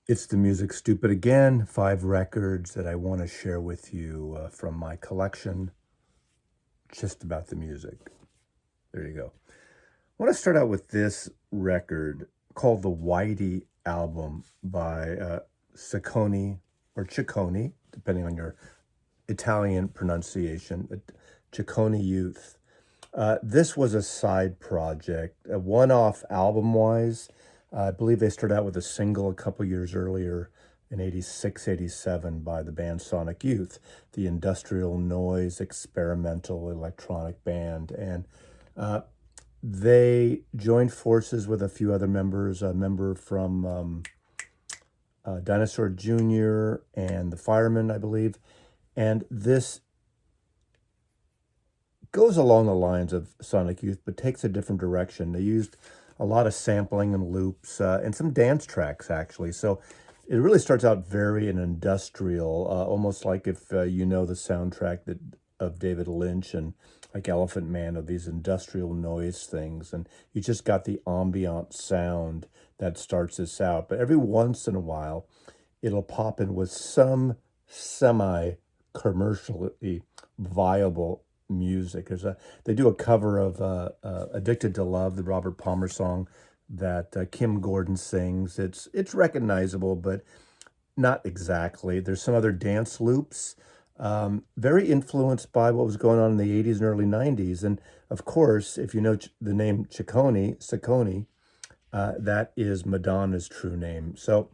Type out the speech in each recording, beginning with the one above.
It's the Music Stupid again. 5 records that I want to share with you from my collection, just about the music. There you go. I want to start out with this record called the Whitey Album by Ciccone or Ciccone, depending on your Italian pronunciation. Ciccone Youth. This was a side project, a one-off album-wise. I believe they started out with a single a couple years earlier in 86, 87 by the band Sonic Youth, the industrial noise, experimental electronic band. And they joined forces with a few other members, a member from Dinosaur Jr. and the Firemen, I believe. And this goes along the lines of Sonic Youth, but takes a different direction. They used a lot of sampling and loops and some dance tracks, actually. So it really starts out very an industrial, almost like if you know the soundtrack of David Lynch and like Elephant Man, of these industrial noise things. And you just got the ambient sound that starts this out. But every once in a while, it'll pop in with some semi-commercially viable music. They do a cover of "Addicted to Love," the Robert Palmer song that Kim Gordon sings. It's recognizable, but not exactly. There's some other dance loops, very influenced by what was going on in the 80s and early 90s. And of course, if you know the name Ciccone, that is Madonna's true name. So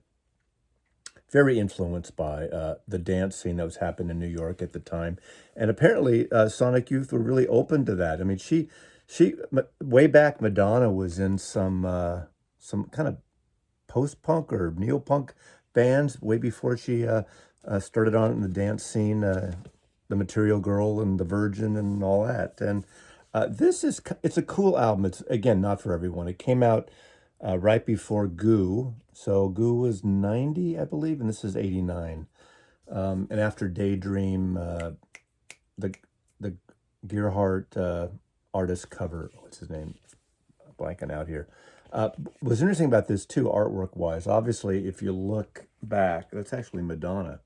very influenced by the dance scene that was happening in New York at the time. And apparently Sonic Youth were really open to that. I mean, way back, Madonna was in some kind of post-punk or neo-punk bands way before she started on in the dance scene, the Material Girl and the Virgin and all that. And it's a cool album. It's, again, not for everyone. It came out right before Goo. So Goo was 90, I believe, and this is 89. And after Daydream, the Gerhardt artist cover, what's his name? Blanking out here. What's interesting about this too, artwork-wise, obviously, if you look back, that's actually Madonna.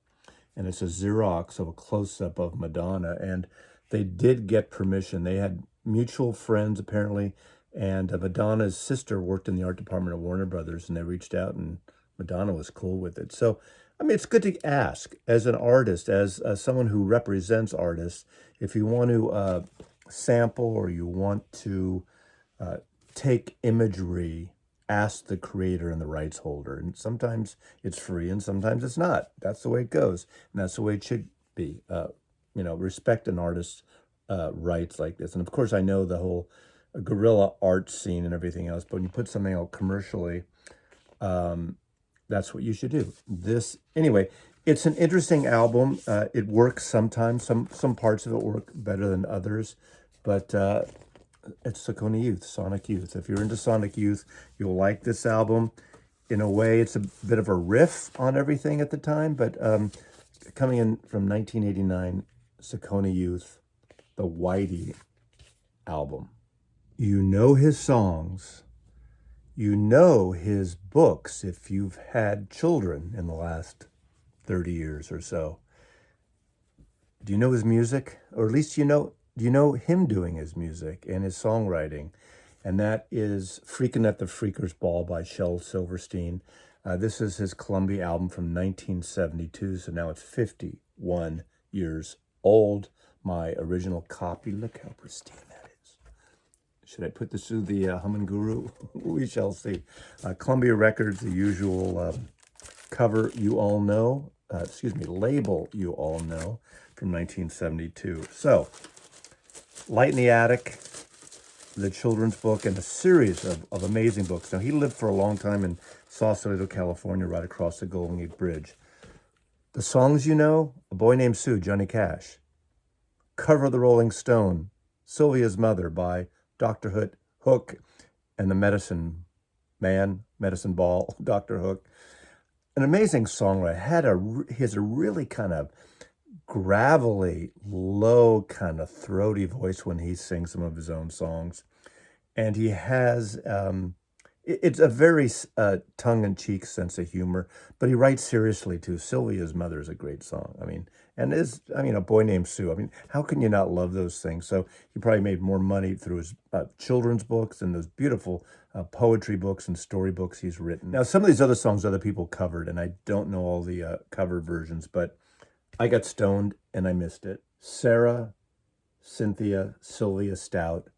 And it's a Xerox of a close-up of Madonna. And they did get permission. They had mutual friends, apparently, and Madonna's sister worked in the art department of Warner Brothers, and they reached out, and Madonna was cool with it. So, I mean, it's good to ask as an artist, as someone who represents artists, if you want to sample or you want to take imagery, ask the creator and the rights holder. And sometimes it's free and sometimes it's not. That's the way it goes. And that's the way it should be. Respect an artist's rights like this. And of course, I know the whole guerrilla art scene and everything else, but when you put something out commercially, that's what you should do. Anyway, it's an interesting album. It works sometimes. Some parts of it work better than others, but it's Ciccone Youth, Sonic Youth. If you're into Sonic Youth, you'll like this album. In a way, it's a bit of a riff on everything at the time, but coming in from 1989, Ciccone Youth, the Whitey Album. You know his songs. You know his books if you've had children in the last 30 years or so. Do you know his music? Or at least do you know him doing his music and his songwriting? And that is Freakin' at the Freakers Ball by Shel Silverstein. This is his Columbia album from 1972, so now it's 51 years old. My original copy, look how pristine that is. Should I put this through the Humming Guru? We shall see. Columbia Records, the usual cover you all know, label you all know, from 1972. So, Light in the Attic, the children's book, and a series of amazing books. Now, he lived for a long time in Sausalito, California, right across the Golden Gate Bridge. The songs you know, A Boy Named Sue, Johnny Cash. Cover of the Rolling Stone, Sylvia's Mother by Dr. Hook and the Medicine Ball, Dr. Hook. An amazing songwriter. He has a really kind of gravelly, low, kind of throaty voice when he sings some of his own songs. And he has It's a very tongue-in-cheek sense of humor, but he writes seriously too. Sylvia's Mother is a great song. I mean, and A Boy Named Sue. I mean, how can you not love those things? So he probably made more money through his children's books and those beautiful poetry books and storybooks he's written. Now, some of these other songs other people covered, and I don't know all the cover versions, but I got stoned and I missed it. Sarah, Cynthia, Sylvia Stout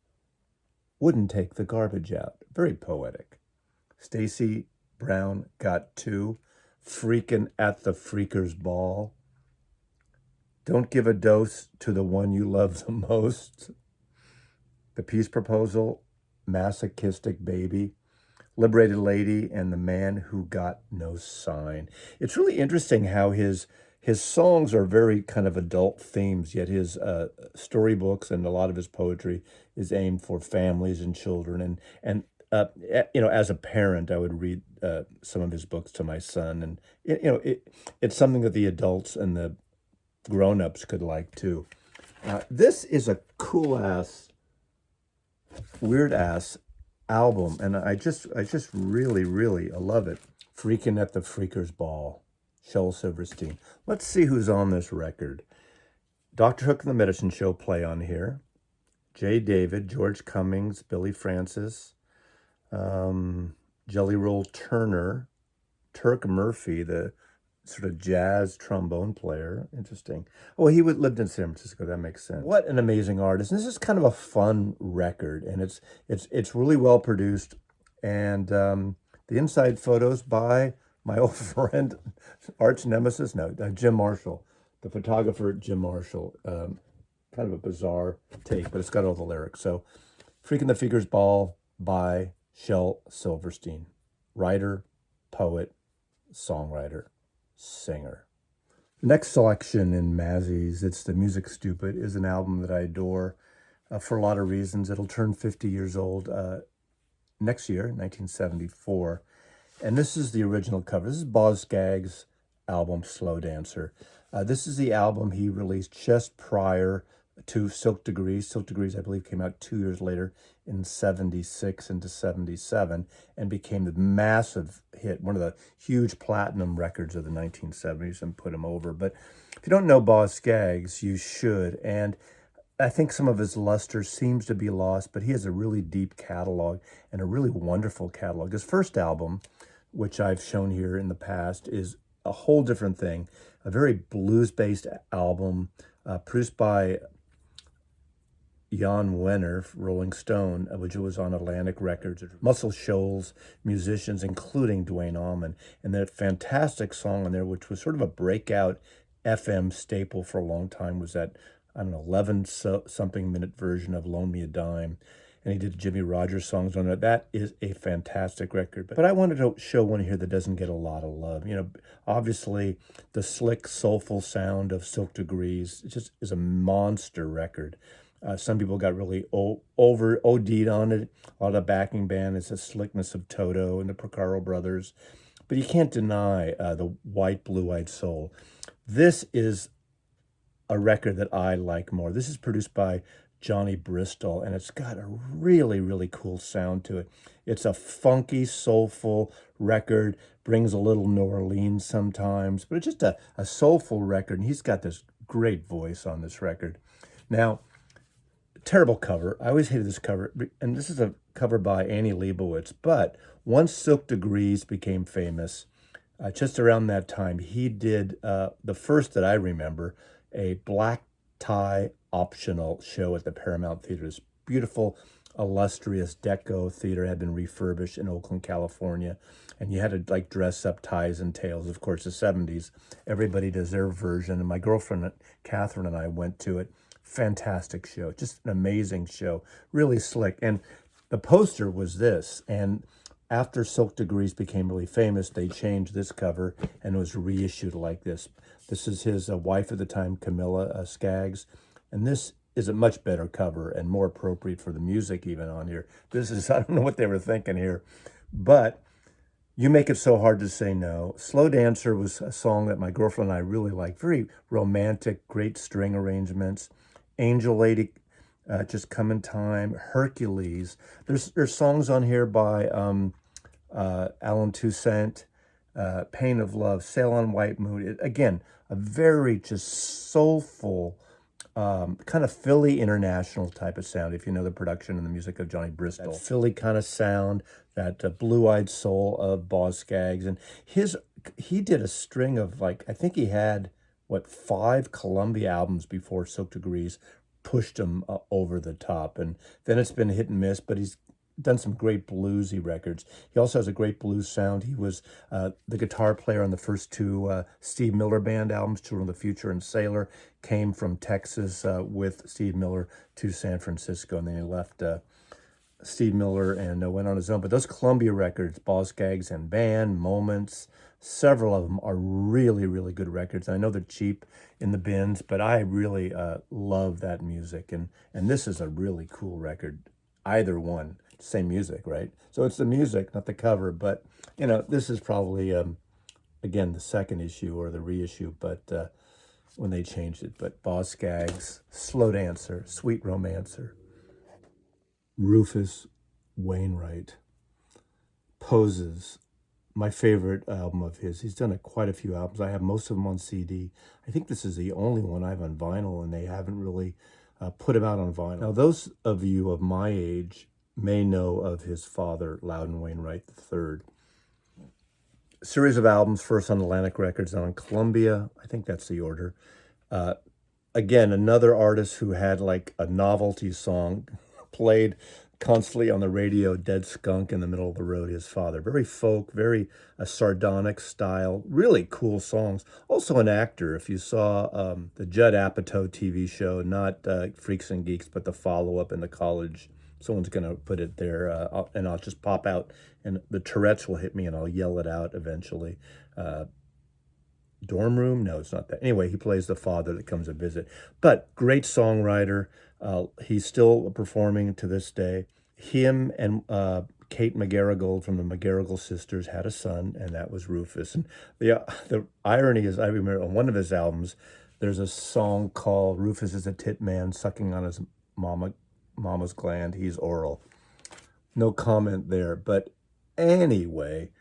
wouldn't take the garbage out. Very poetic. Stacy Brown got two. Freakin' at the Freaker's Ball. Don't give a dose to the one you love the most. The Peace Proposal, Masochistic Baby, Liberated Lady, and The Man Who Got No Sign. It's really interesting how his songs are very kind of adult themes, yet his storybooks and a lot of his poetry is aimed for families and children. And as a parent, I would read some of his books to my son, and it's something that the adults and the grown-ups could like too. This is a cool-ass, weird-ass album, and I just really, really love it. Freakin' at the Freaker's Ball, Shel Silverstein. Let's see who's on this record. Dr. Hook and the Medicine Show play on here. Jay David, George Cummings, Billy Francis, Jelly Roll Turner, Turk Murphy, the sort of jazz trombone player. Interesting. Oh, he lived in San Francisco. That makes sense. What an amazing artist. And this is kind of a fun record, and it's really well produced. And the inside photos by my old friend, arch nemesis, Jim Marshall, the photographer Jim Marshall. Kind of a bizarre take, but it's got all the lyrics. So, Freakin' the Freaker's Ball by Shel Silverstein, writer, poet, songwriter, singer. The next selection in Mazzi's, It's the Music Stupid, is an album that I adore for a lot of reasons. It'll turn 50 years old next year, 1974. And this is the original cover. This is Boz Scaggs' album, Slow Dancer. This is the album he released just prior to Silk Degrees. Silk Degrees, I believe, came out 2 years later in 76 into 77 and became the massive hit, one of the huge platinum records of the 1970s, and put him over. But if you don't know Boz Scaggs, you should. And I think some of his luster seems to be lost, but he has a really deep catalog and a really wonderful catalog. His first album, which I've shown here in the past, is a whole different thing. A very blues-based album produced by Jan Wenner, Rolling Stone, which was on Atlantic Records. Muscle Shoals musicians, including Duane Allman. And that fantastic song on there, which was sort of a breakout FM staple for a long time, was that, 11-something minute version of Loan Me a Dime. And he did Jimmy Rogers songs on it. That is a fantastic record. But I wanted to show one here that doesn't get a lot of love. Obviously, the slick, soulful sound of Silk Degrees, it just is a monster record. Some people got really OD'd on it. A lot of the backing band is the slickness of Toto and the Porcaro Brothers. But you can't deny the white, blue-eyed soul. This is a record that I like more. This is produced by Johnny Bristol, and it's got a really, really cool sound to it. It's a funky, soulful record, brings a little New Orleans sometimes, but it's just a soulful record, and he's got this great voice on this record. Now, terrible cover. I always hated this cover, and this is a cover by Annie Leibovitz, but once Silk Degrees became famous, just around that time, he did the first that I remember, a black tie optional show at the Paramount Theater. This beautiful, illustrious deco theater had been refurbished in Oakland, California, and you had to dress up ties and tails. Of course, the 70s, everybody does their version, and my girlfriend Catherine and I went to it. Fantastic show, just an amazing show, really slick. And the poster was this, and after Silk Degrees became really famous, they changed this cover and it was reissued like this. This is his wife at the time, Camilla Scaggs, and this is a much better cover and more appropriate for the music even on here. This is, I don't know what they were thinking here, but You Make It So Hard to Say No. Slow Dancer was a song that my girlfriend and I really liked. Very romantic, great string arrangements. Angel Lady, Just Come in Time, Hercules. There's songs on here by Alan Toussaint, Pain of Love, Sail on White Moon. Again, a very just soulful, kind of Philly international type of sound, if you know the production and the music of Johnny Bristol. That Philly kind of sound, that blue-eyed soul of Boz Scaggs. And he did a string of, like, I think he had, what, 5 Columbia albums before Silk Degrees pushed him over the top. And then it's been hit and miss, but he's done some great bluesy records. He also has a great blues sound. He was the guitar player on the first 2 Steve Miller Band albums, Children of the Future and Sailor. Came from Texas with Steve Miller to San Francisco, and then he left Steve Miller and went on his own. But those Columbia records, Boz Scaggs and Band, Moments, several of them are really, really good records. I know they're cheap in the bins, but I really love that music. And this is a really cool record, either one. Same music, right? So it's the music, not the cover. But, you know, this is probably, again, the second issue or the reissue, but when they changed it. But Boz Scaggs, Slow Dancer, Sweet Romancer, Rufus Wainwright, Poses, my favorite album of his. He's done quite a few albums. I have most of them on CD. I think this is the only one I have on vinyl, and they haven't really put him out on vinyl. Now, those of you of my age may know of his father, Loudon Wainwright III. Series of albums, first on Atlantic Records, then on Columbia. I think that's the order. Again, another artist who had like a novelty song played constantly on the radio, Dead Skunk in the Middle of the Road, his father. Very folk, very sardonic style, really cool songs. Also an actor. If you saw the Judd Apatow TV show, not Freaks and Geeks, but the follow-up in the college, someone's going to put it there, and I'll just pop out, and the Tourette's will hit me, and I'll yell it out eventually. Dorm Room? No, it's not that. Anyway, he plays the father that comes to visit. But great songwriter. He's still performing to this day. Him and Kate McGarrigle from the McGarrigle sisters had a son, and that was Rufus. And the irony is, I remember on one of his albums, there's a song called Rufus is a Tit Man Sucking on His Mama's Gland. He's oral. No comment there. But anyway,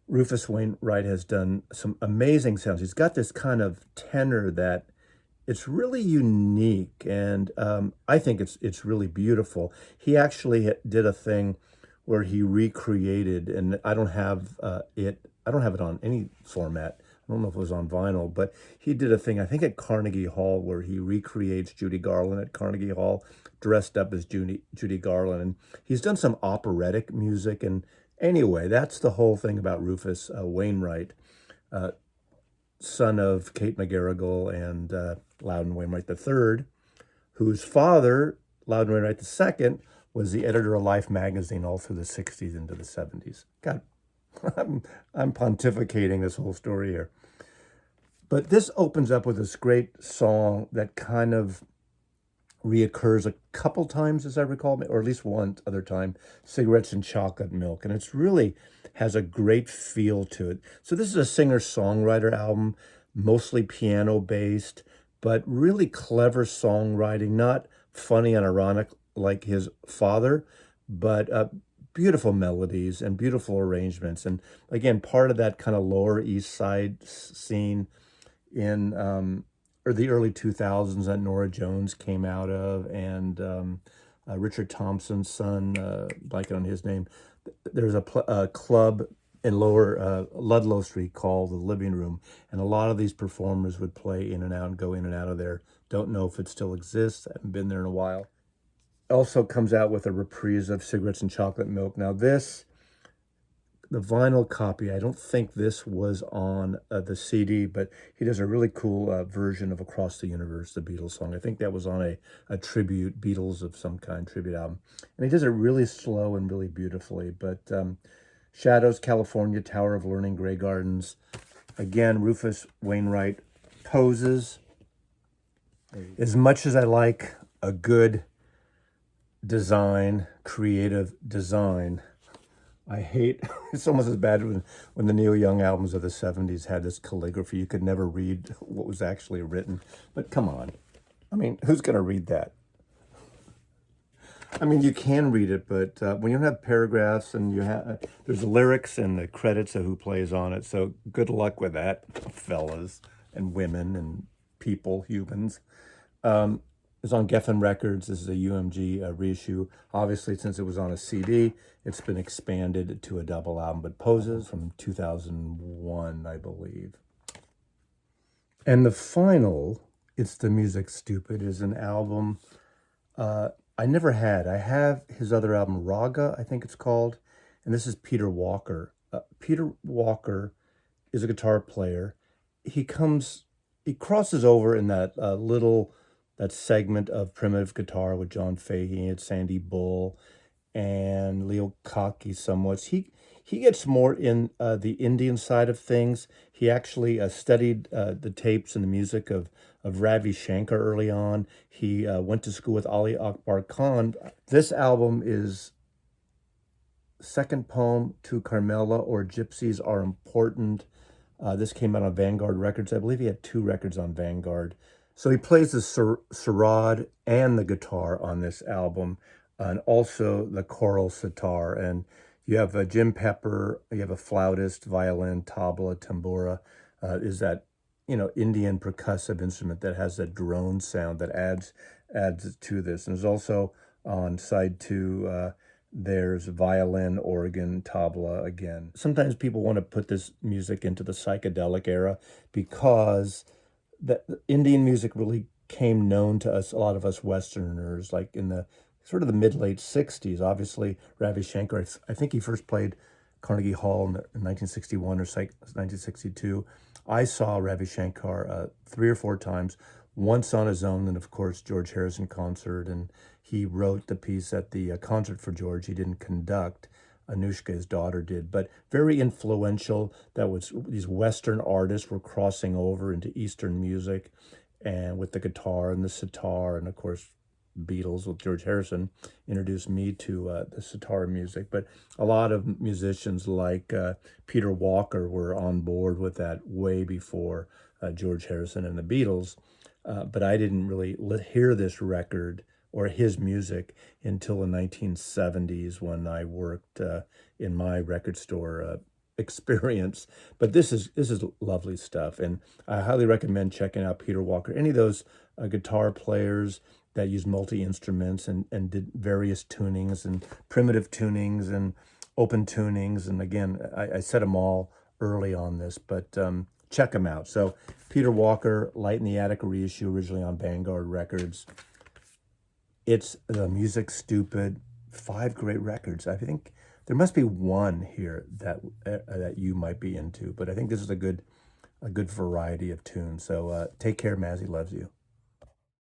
Rufus Wainwright has done some amazing sounds. He's got this kind of tenor that it's really unique, and I think it's really beautiful. He actually did a thing where he recreated, and I don't have it on any format. I don't know if it was on vinyl, but he did a thing, I think at Carnegie Hall, where he recreates Judy Garland at Carnegie Hall, dressed up as Judy Garland. And he's done some operatic music. And anyway, that's the whole thing about Rufus Wainwright, son of Kate McGarrigle and Loudon Wainwright III, whose father, Loudon Wainwright II, was the editor of Life magazine all through the 60s into the 70s. God, I'm pontificating this whole story here. But this opens up with this great song that kind of reoccurs a couple times, as I recall, or at least one other time, Cigarettes and Chocolate Milk. And it's really has a great feel to it. So this is a singer-songwriter album, mostly piano-based, but really clever songwriting, not funny and ironic like his father, but beautiful melodies and beautiful arrangements. And again, part of that kind of Lower East Side scene in or the early 2000s that Norah Jones came out of, and Richard Thompson's son, blanking on his name. There's a club in Lower Ludlow Street called the Living Room, and a lot of these performers would play in and out and go in and out of there. Don't know if it still exists. I haven't been there in a while. Also comes out with a reprise of Cigarettes and Chocolate Milk. Now this, the vinyl copy, I don't think this was on the CD, but he does a really cool version of Across the Universe, the Beatles song. I think that was on a tribute, Beatles of some kind, tribute album. And he does it really slow and really beautifully. But Shadows, California, Tower of Learning, Grey Gardens. Again, Rufus Wainwright, Poses. As much as I like a good design, creative design, I hate, it's almost as bad when the Neil Young albums of the 70s had this calligraphy. You could never read what was actually written. But come on. I mean, who's going to read that? I mean, you can read it, but when you don't have paragraphs and you have, there's lyrics and the credits of who plays on it. So good luck with that, fellas and women and people, humans. It's on Geffen Records. This is a UMG reissue. Obviously, since it was on a CD, it's been expanded to a double album, but Poses from 2001, I believe. And the final, It's the Music Stupid, is an album I never had. I have his other album, Raga, I think it's called, and this is Peter Walker. Peter Walker is a guitar player. He crosses over in that segment of primitive guitar with John Fahey and Sandy Bull and Leo Kaki somewhat. He gets more in the Indian side of things. He actually studied the tapes and the music of Ravi Shankar early on. He went to school with Ali Akbar Khan. This album is Second Poem to Carmela, or Gypsies Are Important. This came out on Vanguard Records. I believe he had 2 records on Vanguard. So he plays the sarod and the guitar on this album, and also the choral sitar. And you have a Jim Pepper, you have a flautist, violin, tabla, tambura. Is that, Indian percussive instrument that has that drone sound that adds to this. And there's also on side 2, there's violin, organ, tabla again. Sometimes people want to put this music into the psychedelic era because the Indian music really came known to us, a lot of us Westerners, like in the sort of the mid-late 60s. Obviously, Ravi Shankar, I think he first played Carnegie Hall in 1961 or 1962. I saw Ravi Shankar 3 or 4 times, once on his own, and of course, George Harrison concert, and he wrote the piece at the concert for George. He didn't conduct. Anushka, his daughter, did, but very influential. That was, these Western artists were crossing over into Eastern music, and with the guitar and the sitar, and of course, Beatles with George Harrison introduced me to the sitar music. But a lot of musicians like Peter Walker were on board with that way before George Harrison and the Beatles. But I didn't really hear this record or his music until the 1970s when I worked in my record store experience. But this is lovely stuff, and I highly recommend checking out Peter Walker. Any of those guitar players that use multi-instruments and did various tunings and primitive tunings and open tunings. And again, I said them all early on this, but check them out. So Peter Walker, Light in the Attic reissue, originally on Vanguard Records. It's the Music Stupid, 5 great records. I think there must be one here that you might be into, but I think this is a good variety of tunes. So take care, Mazzy loves you.